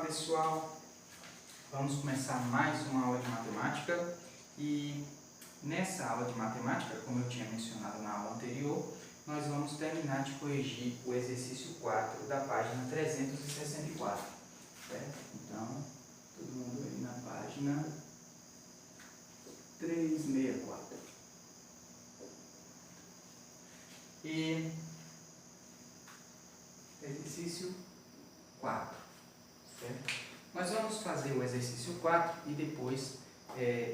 pessoal, vamos começar mais uma aula de matemática e nessa aula de matemática, como eu tinha mencionado na aula anterior, nós vamos terminar de corrigir o exercício 4 da página 364, certo? Então, todo mundo aí na página 364. E exercício 4, certo? Nós vamos fazer o exercício 4 e depois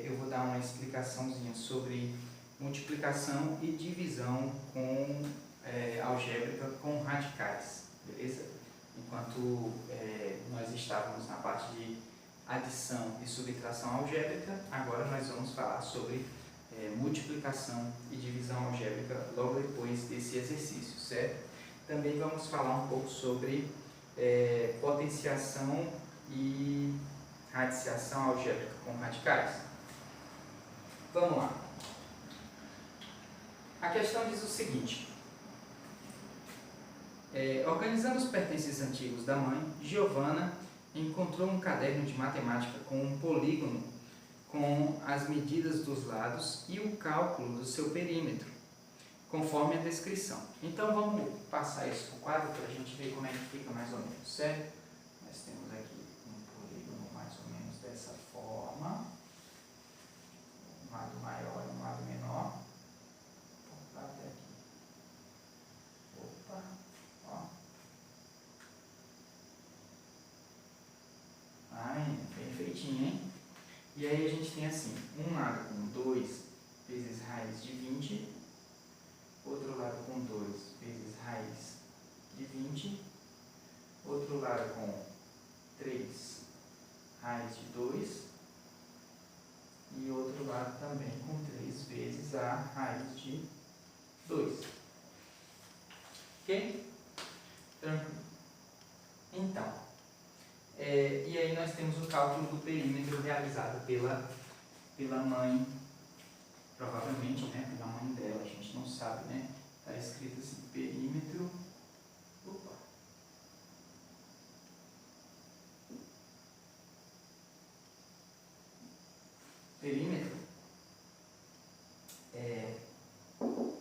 eu vou dar uma explicaçãozinha sobre multiplicação e divisão com algébrica com radicais, beleza? Enquanto nós estávamos na parte de adição e subtração algébrica, agora nós vamos falar sobre multiplicação e divisão algébrica logo depois desse exercício, certo? Também vamos falar um pouco sobre potenciação e radiciação algébrica com radicais. Vamos lá. A questão diz o seguinte: organizando os pertences antigos da mãe, Giovanna encontrou um caderno de matemática com um polígono com as medidas dos lados e o cálculo do seu perímetro, conforme a descrição. Então vamos passar isso para o quadro para a gente ver como é que fica mais ou menos, certo? Nós temos aqui um polígono mais ou menos dessa forma, um lado maior e um lado menor. Vou botar até aqui. Opa, ó. Ai, bem feitinho, hein? E aí a gente tem assim, um lado com 2 vezes raiz de 20, outro lado com 2 vezes raiz de 20, outro lado com 3 raiz de 2 e outro lado também com 3 vezes a raiz de 2. Ok? Tranquilo. Então, e aí nós temos o cálculo do perímetro realizado pela mãe, provavelmente, né, pela mãe dela, a gente não sabe, né? Está escrito assim, perímetro. Opa. Perímetro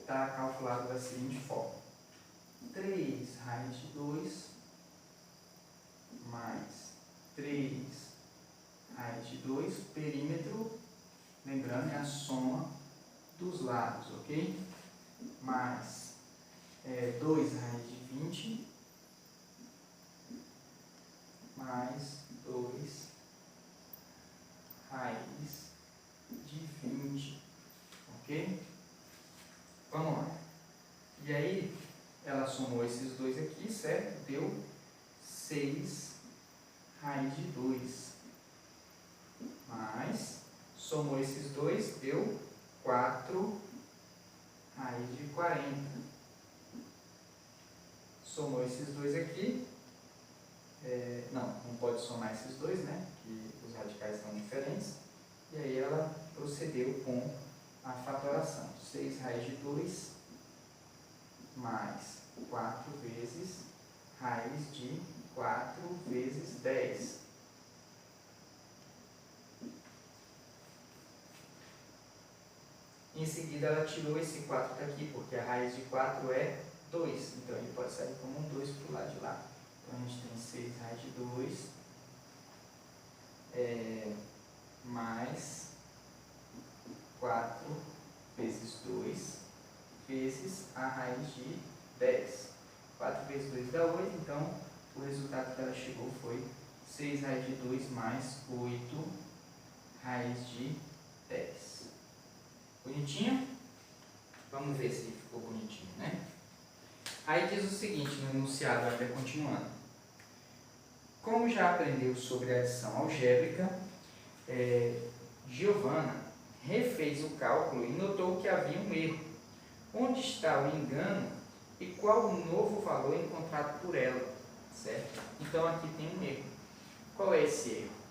está calculado da seguinte forma: 3 raiz de 2 mais 3 raiz de 2, perímetro, lembrando, é a soma dos lados, ok? Mais 2 raiz de 20 mais 2 raiz de 20, ok? Vamos lá. E aí, ela somou esses dois aqui, certo? Deu 6 raiz de 2. Mais, somou esses dois, deu 4 raiz de 40. Somou esses dois aqui. Não pode somar esses dois, né? Que os radicais são diferentes. E aí ela procedeu com a fatoração. 6 raiz de 2 mais 4 vezes raiz de 4 vezes 10. Em seguida, ela tirou esse 4 daqui, porque a raiz de 4 é 2. Então, ele pode sair como um 2 para o lado de lá. Então, a gente tem 6 raiz de 2 mais 4 vezes 2 vezes a raiz de 10. 4 vezes 2 dá 8, então o resultado que ela chegou foi 6 raiz de 2 mais 8 raiz de 10. Bonitinho? Vamos ver se ficou bonitinho, né? Aí diz o seguinte no enunciado, ainda continuando: como já aprendeu sobre adição algébrica, Giovanna refez o cálculo e notou que havia um erro. Onde está o engano e qual o novo valor encontrado por ela, certo? Então aqui tem um erro. Qual é esse erro?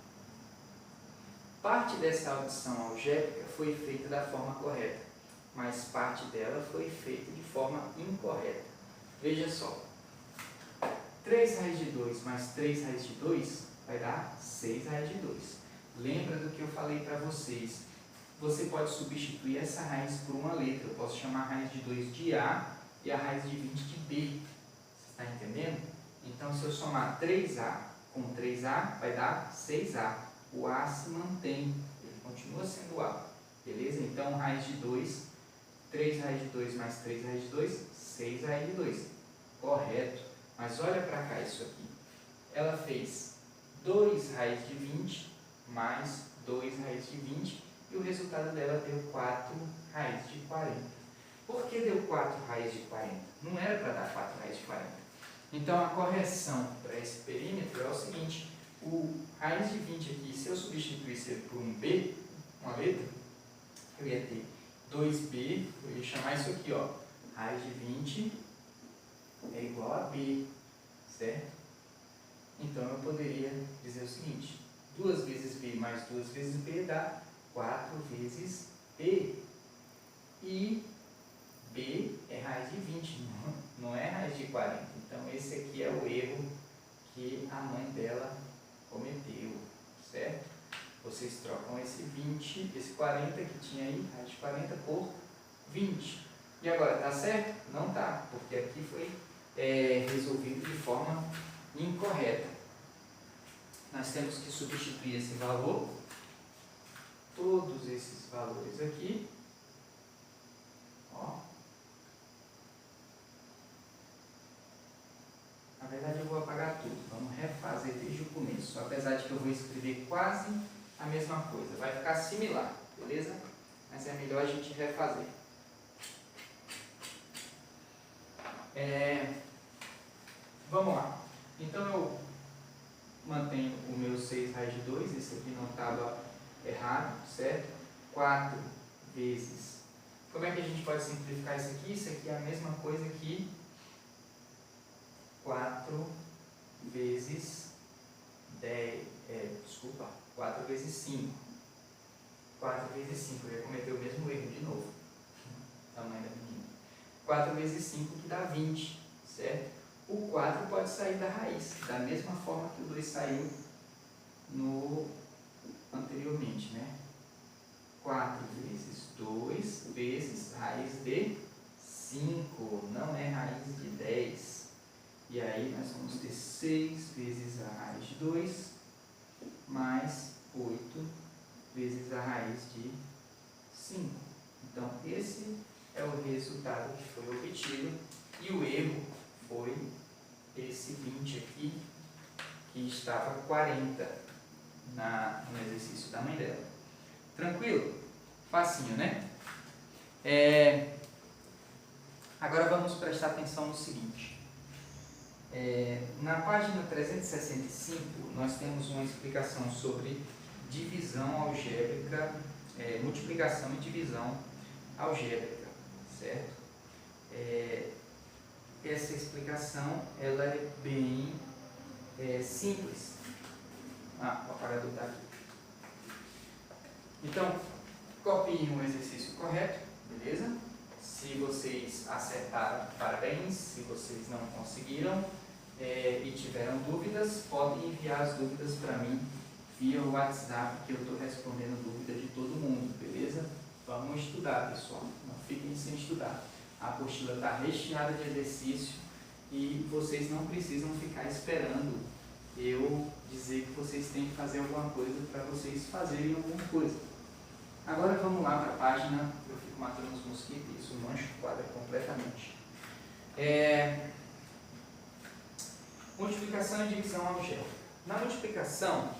Parte dessa adição algébrica foi feita da forma correta, mas parte dela foi feita de forma incorreta. Veja só. 3 raiz de 2 mais 3 raiz de 2 vai dar 6 raiz de 2. Lembra do que eu falei para vocês? Você pode substituir essa raiz por uma letra. Eu posso chamar a raiz de 2 de A e a raiz de 20 de B. Você está entendendo? Então, se eu somar 3A com 3A, vai dar 6A. O A se mantém, ele continua sendo A. Beleza? Então, raiz de 2, 3 raiz de 2 mais 3 raiz de 2, 6 raiz de 2. Correto. Mas olha para cá isso aqui. Ela fez 2 raiz de 20 mais 2 raiz de 20 e o resultado dela deu 4 raiz de 40. Por que deu 4 raiz de 40? Não era para dar 4 raiz de 40. Então, a correção para esse perímetro é o seguinte. O raiz de 20 aqui, se eu substituísse ele por um B, uma letra, eu ia ter 2B, eu ia chamar isso aqui, ó, raiz de 20 é igual a B, certo? Então, eu poderia dizer o seguinte, 2 vezes B mais 2 vezes B dá 4 vezes B. E B é raiz de 20, não é raiz de 40. Então, esse aqui é o erro que a mãe dela cometeu, certo? Vocês trocam esse 20, esse 40 que tinha aí, raiz de 40 por 20. E agora, tá certo? Não tá, porque aqui foi resolvido de forma incorreta. Nós temos que substituir esse valor, todos esses valores aqui, ó. Na verdade, eu vou apagar tudo. Vamos refazer desde o começo. Apesar de que eu vou escrever quase a mesma coisa. Vai ficar similar, beleza? Mas é melhor a gente refazer. Vamos lá. Então, eu mantenho o meu 6 raiz de 2. Esse aqui não estava errado, certo? 4 vezes... Como é que a gente pode simplificar isso aqui? Isso aqui é a mesma coisa que 4 vezes 4 vezes 5. 4 vezes 5, eu ia cometer o mesmo erro de novo. Tamanho da menina. 4 vezes 5 que dá 20, certo? O 4 pode sair da raiz, da mesma forma que o 2 saiu anteriormente, né? 4 vezes 2 vezes raiz de 5, não é raiz de 10. E aí nós vamos ter 6 vezes a raiz de 2, mais 8 vezes a raiz de 5. Então, esse é o resultado que foi obtido. E o erro foi esse 20 aqui, que estava 40 no exercício da mãe dela. Tranquilo? Facinho, né? Agora vamos prestar atenção no seguinte. Na página 365, nós temos uma explicação sobre divisão algébrica, multiplicação e divisão algébrica, certo? Essa explicação ela é bem simples. O apagador está aqui. Então, copiem o exercício correto, beleza? Se vocês acertaram, parabéns. Se vocês não conseguiram e tiveram dúvidas, podem enviar as dúvidas para mim via o WhatsApp, que eu estou respondendo dúvida de todo mundo, beleza? Vamos estudar, pessoal. Não fiquem sem estudar. A apostila está recheada de exercício e vocês não precisam ficar esperando eu dizer que vocês têm que fazer alguma coisa para vocês fazerem alguma coisa. Agora vamos lá para a página. Eu fico matando os mosquitos e isso mancha o quadro completamente. Multiplicação e divisão algébrica. Na multiplicação,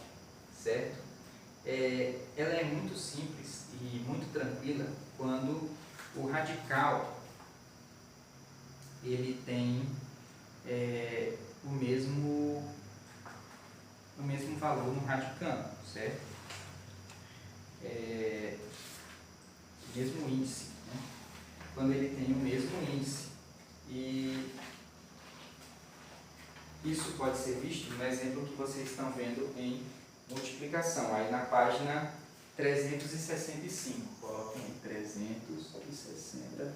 certo? Ela é muito simples e muito tranquila quando o radical ele tem o mesmo valor no radicando, certo? Mesmo índice, né? Quando ele tem o mesmo índice. E isso pode ser visto no exemplo que vocês estão vendo em multiplicação, aí na página 365. Coloquem aí 365.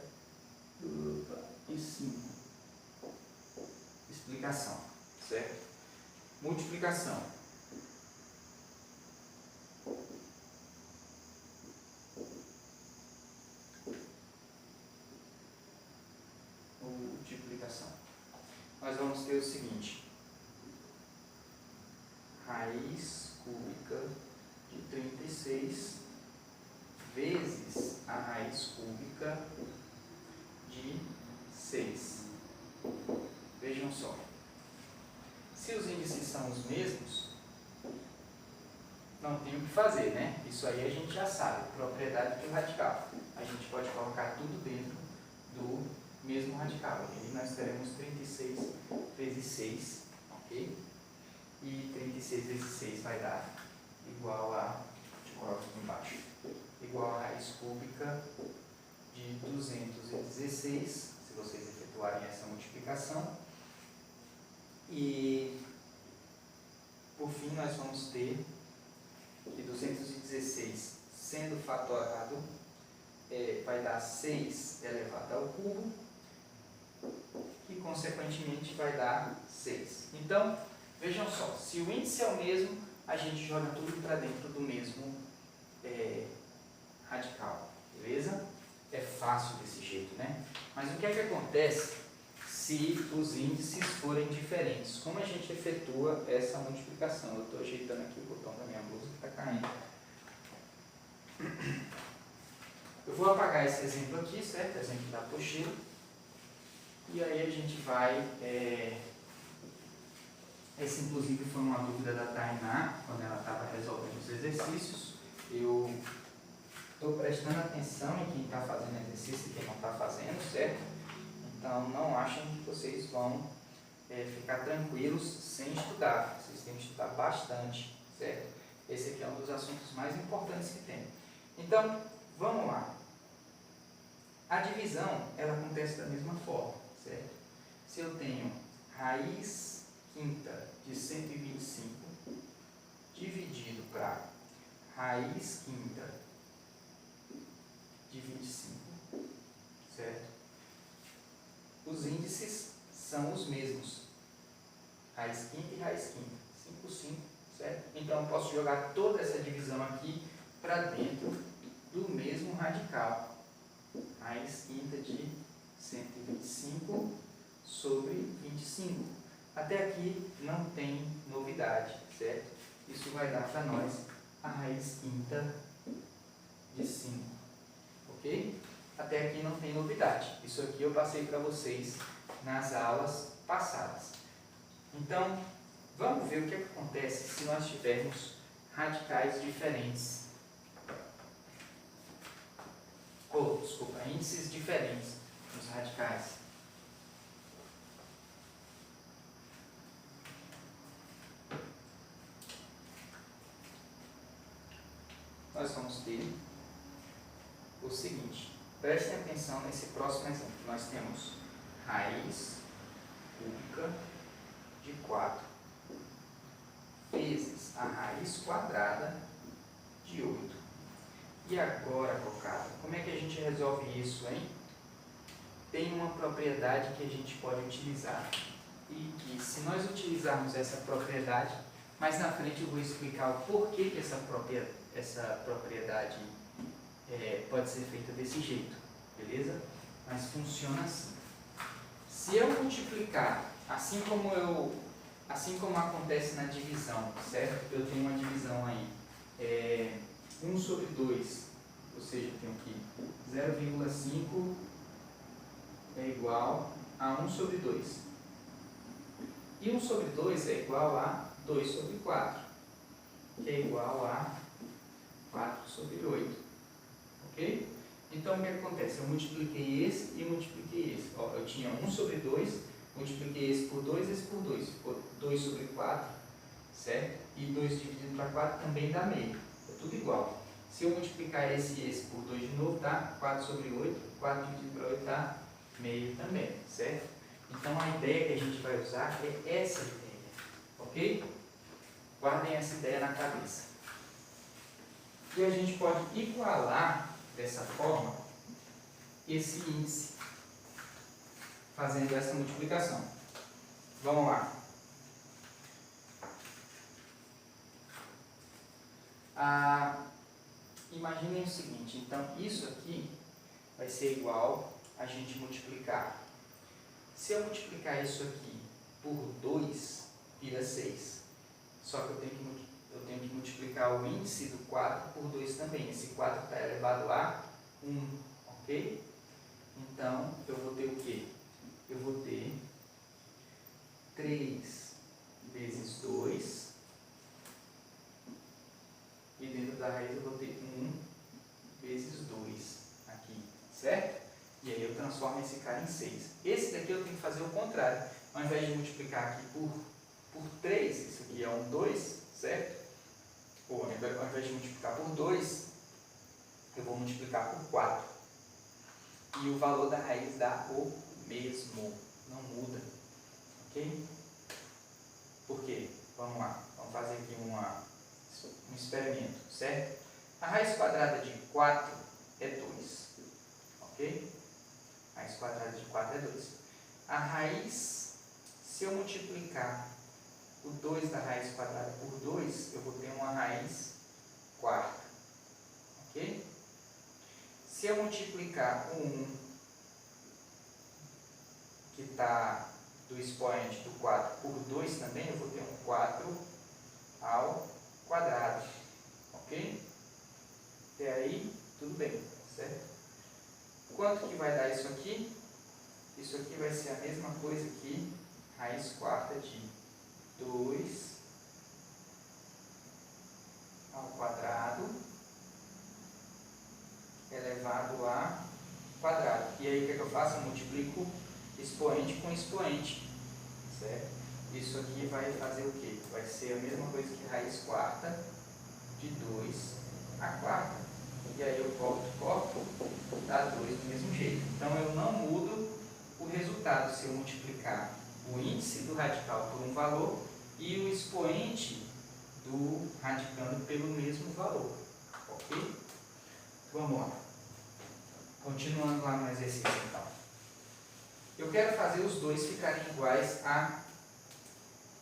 Explicação, certo? Multiplicação. Multiplicação. Nós vamos ter o seguinte: raiz cúbica de 36 vezes a raiz cúbica de 6. Vejam só. Se os índices são os mesmos, não tem o que fazer, né? Isso aí a gente já sabe, propriedade do radical. A gente pode colocar tudo dentro do mesmo radical. E aí nós teremos 36 vezes 6, ok? E 36 vezes 6 vai dar igual a, deixa eu colocar aqui embaixo, igual a raiz cúbica de 216, se vocês efetuarem essa multiplicação. E, por fim, nós vamos ter que 216 sendo fatorado vai dar 6 elevado ao cubo, que consequentemente vai dar 6. Então, vejam só, se o índice é o mesmo, a gente joga tudo para dentro do mesmo radical, beleza? É fácil desse jeito, né? Mas o que é que acontece se os índices forem diferentes? Como a gente efetua essa multiplicação? Eu estou ajeitando aqui o botão da minha blusa que está caindo. Eu vou apagar esse exemplo aqui, certo? Exemplo da apostila. E aí a gente vai... Essa, inclusive, foi uma dúvida da Tainá, quando ela estava resolvendo os exercícios. Eu estou prestando atenção em quem está fazendo exercício e quem não está fazendo, certo? Então, não achem que vocês vão ficar tranquilos sem estudar. Vocês têm que estudar bastante, certo? Esse aqui é um dos assuntos mais importantes que tem. Então, vamos lá. A divisão, ela acontece da mesma forma, certo? Se eu tenho raiz quinta de 125 dividido para raiz quinta de 25, certo? Os índices são os mesmos, raiz quinta e raiz quinta, 5, 5, certo? Então, eu posso jogar toda essa divisão aqui para dentro do mesmo radical, raiz quinta de 125 sobre 25. Até aqui não tem novidade, certo? Isso vai dar para nós a raiz quinta de 5, ok? Até aqui não tem novidade. Isso aqui eu passei para vocês nas aulas passadas. Então, vamos ver o que acontece se nós tivermos radicais diferentes. Desculpa, índices diferentes nos radicais. Nós vamos ter o seguinte. Prestem atenção nesse próximo exemplo. Nós temos raiz cúbica de 4 vezes a raiz quadrada de 8. E agora, cocada, como é que a gente resolve isso, hein? Tem uma propriedade que a gente pode utilizar. E que, se nós utilizarmos essa propriedade, mais na frente eu vou explicar o porquê que essa propriedade pode ser feita desse jeito, beleza? Mas funciona assim. Se eu multiplicar, assim como acontece na divisão, certo? Eu tenho uma divisão aí, 1 sobre 2, ou seja, eu tenho aqui 0,5 é igual a 1 sobre 2. E 1 sobre 2 é igual a 2 sobre 4, que é igual a 4 sobre 8. Ok? Então, o que acontece? Eu multipliquei esse e multipliquei esse. Ó, eu tinha 1 sobre 2, multipliquei esse por 2, esse por 2. Ficou 2 sobre 4, certo? E 2 dividido para 4 também dá meio. É tudo igual. Se eu multiplicar esse e esse por 2 de novo, dá 4 sobre 8. 4 dividido para 8 dá meio também, certo? Então, a ideia que a gente vai usar é essa ideia. Ok? Guardem essa ideia na cabeça. E a gente pode igualar dessa forma esse índice, fazendo essa multiplicação. Vamos lá. Imaginem o seguinte, então isso aqui vai ser igual a gente multiplicar. Se eu multiplicar isso aqui por 2, vira 6. Só que eu tenho que multiplicar o índice do 4 por 2 também. Esse 4 está elevado a 1, ok? Então, eu vou ter o quê? Eu vou ter 3 vezes 2. E dentro da raiz eu vou ter 1 vezes 2 aqui, certo? E aí eu transformo esse cara em 6. Esse daqui eu tenho que fazer o contrário. Ao invés de multiplicar aqui por 3, isso aqui é um 2, certo? Ou ao invés de multiplicar por 2, eu vou multiplicar por 4. E o valor da raiz dá o mesmo, não muda, ok? Por quê? Vamos lá, vamos fazer aqui um experimento, certo? A raiz quadrada de 4 é 2, ok? A raiz quadrada de 4 é 2. A raiz, se eu multiplicar o 2 da raiz quadrada por 2, eu vou ter uma raiz quarta, ok? Se eu multiplicar o 1, que está do expoente do 4 por 2 também, eu vou ter um 4 ao quadrado, ok? Até aí, tudo bem, certo? Quanto que vai dar isso aqui? Isso aqui vai ser a mesma coisa que raiz quarta de 2 ao quadrado elevado a quadrado. E aí o que é que eu faço? Eu multiplico expoente com expoente, certo? Isso aqui vai fazer o quê? Vai ser a mesma coisa que raiz quarta de 2 a quarta. E aí eu corto, dá 2 do mesmo jeito. Então eu não mudo o resultado se eu multiplicar o índice do radical por um valor e o expoente do radicando pelo mesmo valor, ok? Vamos lá. Continuando lá no exercício então. Eu quero fazer os dois ficarem iguais a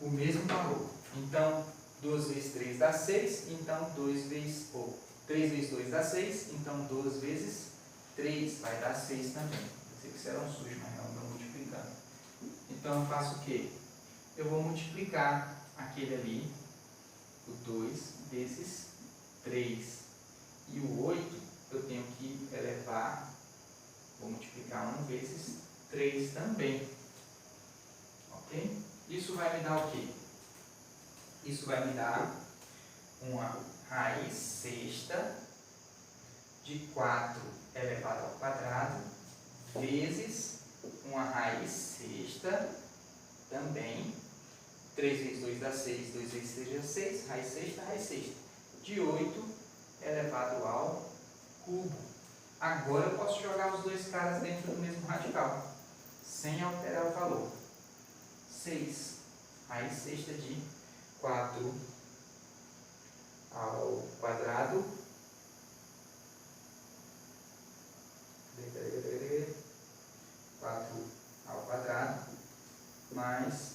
o mesmo valor. Então, 2 vezes 3 dá 6, então 3 vezes 2 dá 6, então 2 vezes 3 vai dar 6 também. Eu sei que isso era um sujo, mas não estou multiplicando. Então eu faço o quê? Eu vou multiplicar aquele ali, o 2 vezes 3. E o 8 eu tenho que elevar, vou multiplicar 1 vezes 3 também. Ok? Isso vai me dar o quê? Isso vai me dar uma raiz sexta de 4 elevado ao quadrado vezes uma raiz sexta também. 3 vezes 2 dá 6, 2 vezes 3 dá 6, raiz sexta, de 8 elevado ao cubo. Agora eu posso jogar os dois caras dentro do mesmo radical, sem alterar o valor. 6, raiz sexta de 4 ao quadrado, 4 ao quadrado, mais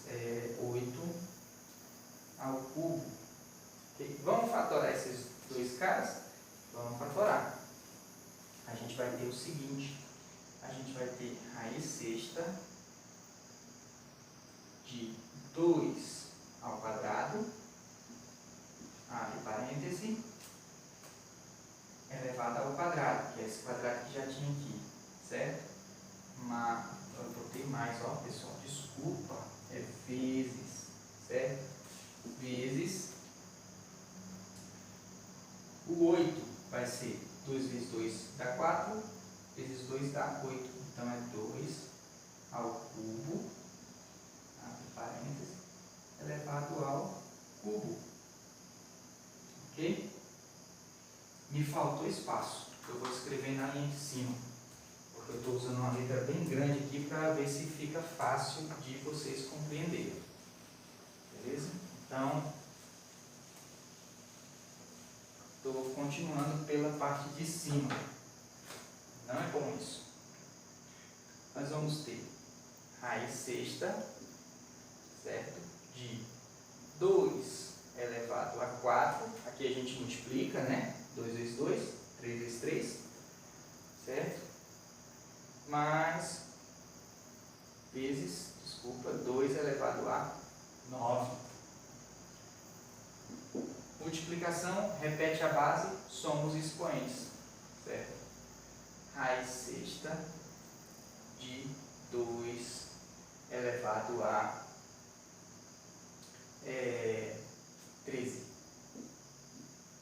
8 ao cubo. Okay? Vamos fatorar esses dois caras? Vamos fatorar. A gente vai ter o seguinte, a gente vai ter raiz sexta de 2 ao quadrado, abre parêntese, elevado ao quadrado, que é esse quadrado que já tinha aqui, certo? Mas eu botei mais, ó pessoal, desculpa, é vezes, certo? Vezes o 8 vai ser 2 vezes 2 dá 4, vezes 2 dá 8, então é 2 ao cubo, abre parênteses, elevado ao cubo, ok? Me faltou espaço, eu vou escrever na linha de cima, porque eu estou usando uma letra bem grande aqui para ver se fica fácil de vocês compreenderem, beleza? Então, estou continuando pela parte de cima, não é bom isso. Nós vamos ter raiz sexta, certo? De 2 elevado a 4, aqui aqui a gente multiplica, né? 2 vezes 2, 3 vezes 3, certo? Mais, vezes, desculpa, 2 elevado a 9. Multiplicação, repete a base, soma os expoentes, certo? Raiz sexta de 2 elevado a 13.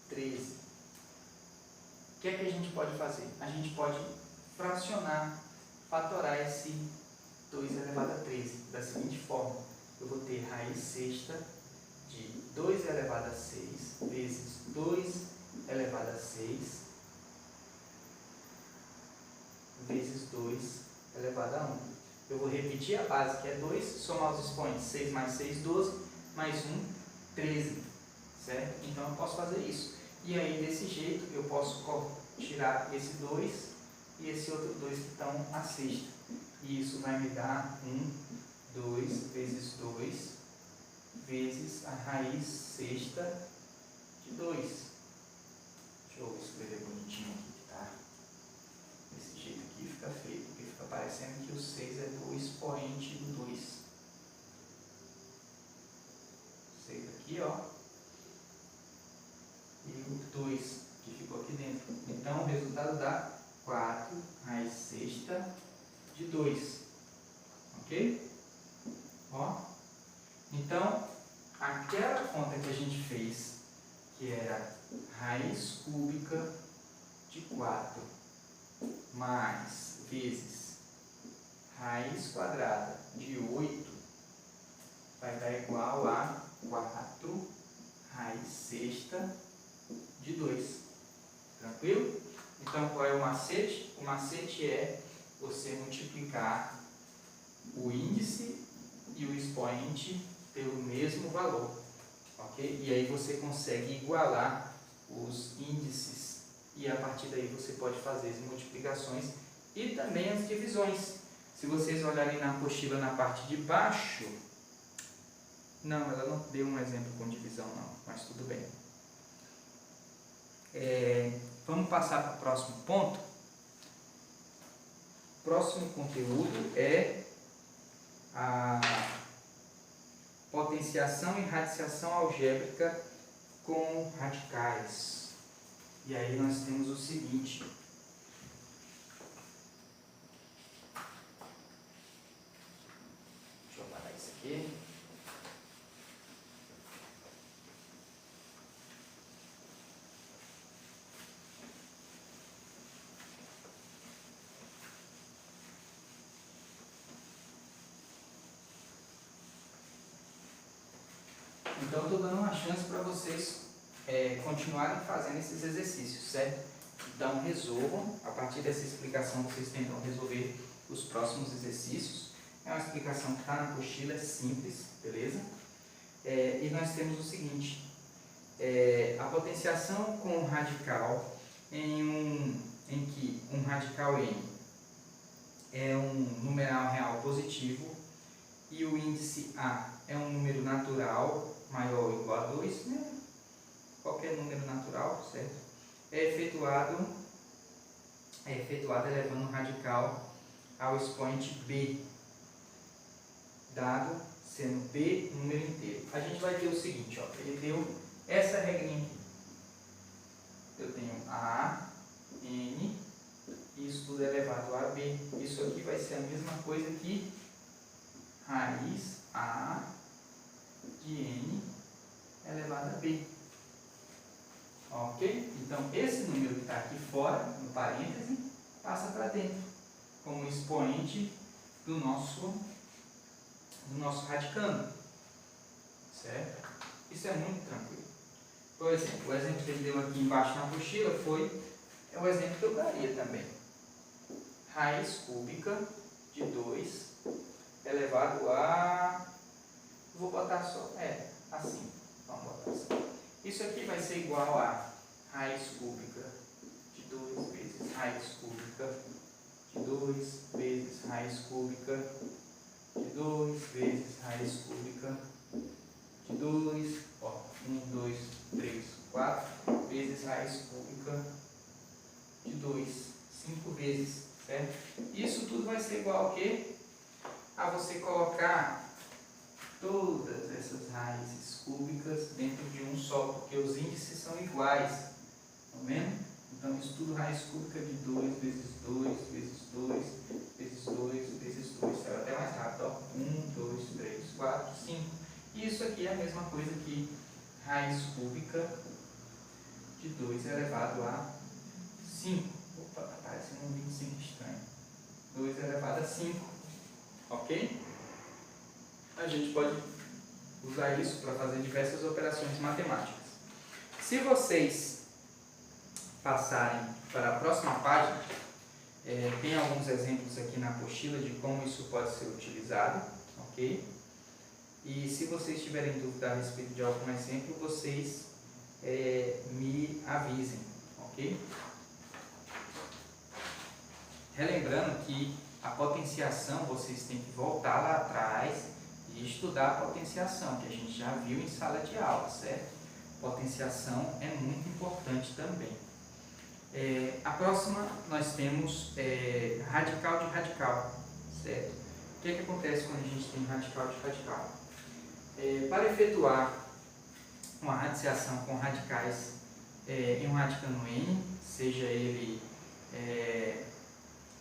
13. O que é que a gente pode fazer? A gente pode fracionar, fatorar esse 2 elevado a 13 da seguinte forma. Eu vou ter raiz sexta de 2 elevado a 6 vezes 2 elevado a 6 vezes 2 elevado a 1. Eu vou repetir a base, que é 2, somar os expoentes, 6 mais 6, 12, mais 1, 13, certo? Então eu posso fazer isso. E aí, desse jeito, eu posso tirar esse 2 e esse outro 2 que estão à sexta. E isso vai me dar 1, 2 vezes 2, vezes a raiz sexta de 2. Deixa eu escrever bonitinho aqui, tá? Desse jeito aqui fica feio, porque fica parecendo que o 6 é do expoente do 2. 6 aqui, ó. E o 2 que ficou aqui dentro. Então, o resultado dá 4 raiz sexta de 2. Ok? Ó. Então, aquela conta que a gente fez, que era raiz cúbica de 4 mais vezes raiz quadrada de 8, vai dar igual a 4 raiz sexta de 2. Tranquilo? Então, qual é o macete? O macete é você multiplicar o índice e o expoente pelo mesmo valor. Ok? E aí você consegue igualar os índices. E a partir daí você pode fazer as multiplicações e também as divisões. Se vocês olharem na apostila na parte de baixo, não, ela não deu um exemplo com divisão não, mas tudo bem. Vamos passar para o próximo ponto. O próximo conteúdo é a potenciação e radiciação algébrica com radicais. E aí nós temos o seguinte. Deixa eu apagar isso aqui. Então, estou dando uma chance para vocês continuarem fazendo esses exercícios, certo? Então, resolvam. A partir dessa explicação, vocês tentam resolver os próximos exercícios. É uma explicação que está na apostila, é simples, beleza? E nós temos o seguinte. A potenciação com um radical em que um radical N é um numeral real positivo e o índice A é um número natural maior ou igual a 2, né? Qualquer número natural, certo? É efetuado elevando o radical ao expoente B, dado sendo B um número inteiro. A gente vai ter o seguinte, ó, ele deu essa regrinha aqui. Eu tenho A, N, isso tudo elevado a B. Isso aqui vai ser a mesma coisa que raiz A de N elevado a B. Ok? Então, esse número que está aqui fora, no parêntese, passa para dentro, como expoente do nosso radicando. Certo? Isso é muito tranquilo. Por exemplo, o exemplo que ele deu aqui embaixo na apostila é o exemplo que eu daria também. Raiz cúbica de 2 elevado a... Vou botar só... assim. Vamos botar assim. Isso aqui vai ser igual a raiz cúbica de 2 vezes raiz cúbica de 2 vezes raiz cúbica de 2 vezes raiz cúbica de 2, ó, 1, 2, 3, 4, raiz cúbica de 2, 5 vezes, certo? Isso tudo vai ser igual a quê? A você colocar todas essas raízes cúbicas dentro de um só, porque os índices são iguais, tá vendo? Então, isso tudo raiz cúbica de 2 vezes 2, vezes 2, vezes 2, vezes 2. Saiu até mais rápido, ó. 1, 2, 3, 4, 5. E isso aqui é a mesma coisa que raiz cúbica de 2 elevado a 5. Opa, tá parecendo um 25 estranho. 2 elevado a 5. Ok? A gente pode usar isso para fazer diversas operações matemáticas. Se vocês passarem para a próxima página, tem alguns exemplos aqui na apostila de como isso pode ser utilizado, ok? E se vocês tiverem dúvida a respeito de algum exemplo, vocês me avisem, ok? Relembrando que a potenciação, vocês têm que voltar lá atrás e estudar a potenciação, que a gente já viu em sala de aula, certo? Potenciação é muito importante também. A próxima nós temos radical de radical, certo? O que acontece quando a gente tem radical de radical? Para efetuar uma radiciação com radicais em um radicando n, seja ele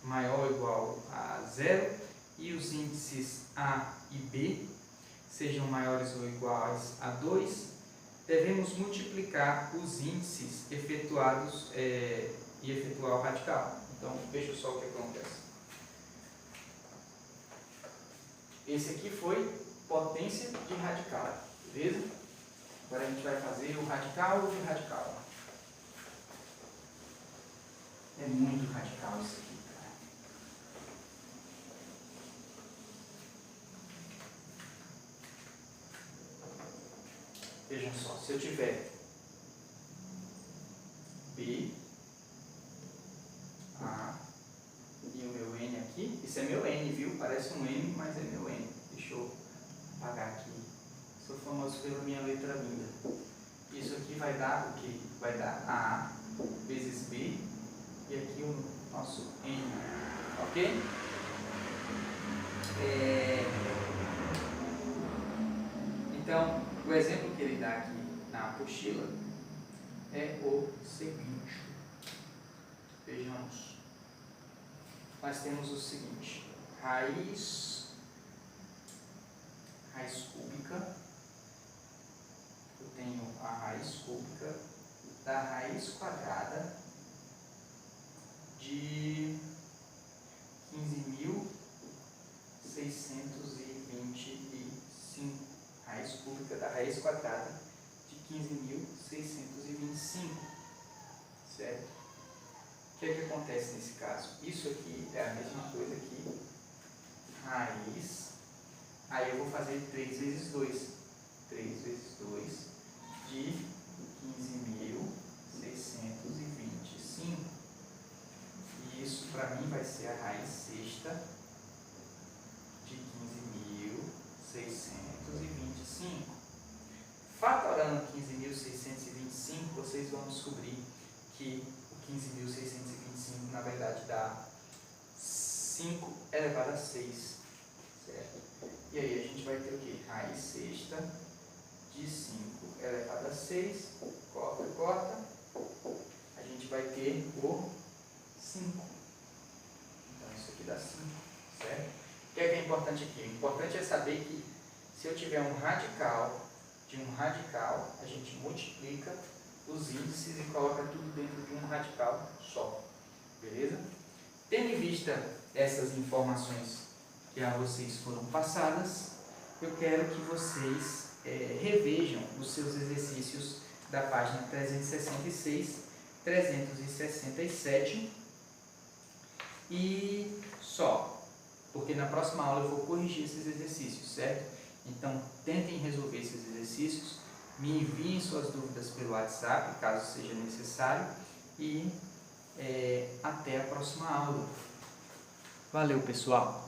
maior ou igual a 0 e os índices a e b sejam maiores ou iguais a 2, devemos multiplicar os índices efetuados e efetuar o radical. Então, veja só o que acontece. Esse aqui foi potência de radical, beleza? Agora a gente vai fazer o radical de radical. É muito radical isso aqui, cara. Vejam só, se eu tiver B, A e o meu N aqui, isso é meu N, viu? Parece um M, mas é meu N. Deixa eu apagar aqui. Sou famoso pela minha letra linda. Isso aqui vai dar o quê? Vai dar A vezes B e aqui o nosso N, ok? Então, o exemplo que ele dá aqui na apostila é o seguinte. Vejamos. Nós temos o seguinte. Raiz cúbica. Eu tenho a raiz cúbica da raiz quadrada de 15.625. Raiz cúbica da raiz quadrada de 15.625. Certo? O que é que acontece nesse caso? Isso aqui é a mesma coisa que raiz. Aí eu vou fazer 3 vezes 2. 3 vezes 2 de 15.625. E isso para mim vai ser a raiz sexta de 15.625. Fatorando 15.625, vocês vão descobrir que o 15.625 na verdade dá 5 elevado a 6. Certo? E aí a gente vai ter o quê? Raiz sexta de 5 elevado a 6. Corta, corta. A gente vai ter o 5. Então isso aqui dá 5. Certo? O que é importante aqui? O importante é saber que se eu tiver um radical de um radical, a gente multiplica os índices e coloca tudo dentro de um radical só. Beleza? Tendo em vista essas informações que a vocês foram passadas, eu quero que vocês revejam os seus exercícios da página 366, 367 e só, porque na próxima aula eu vou corrigir esses exercícios, certo? Então, tentem resolver esses exercícios, me enviem suas dúvidas pelo WhatsApp, caso seja necessário, e até a próxima aula. Valeu, pessoal!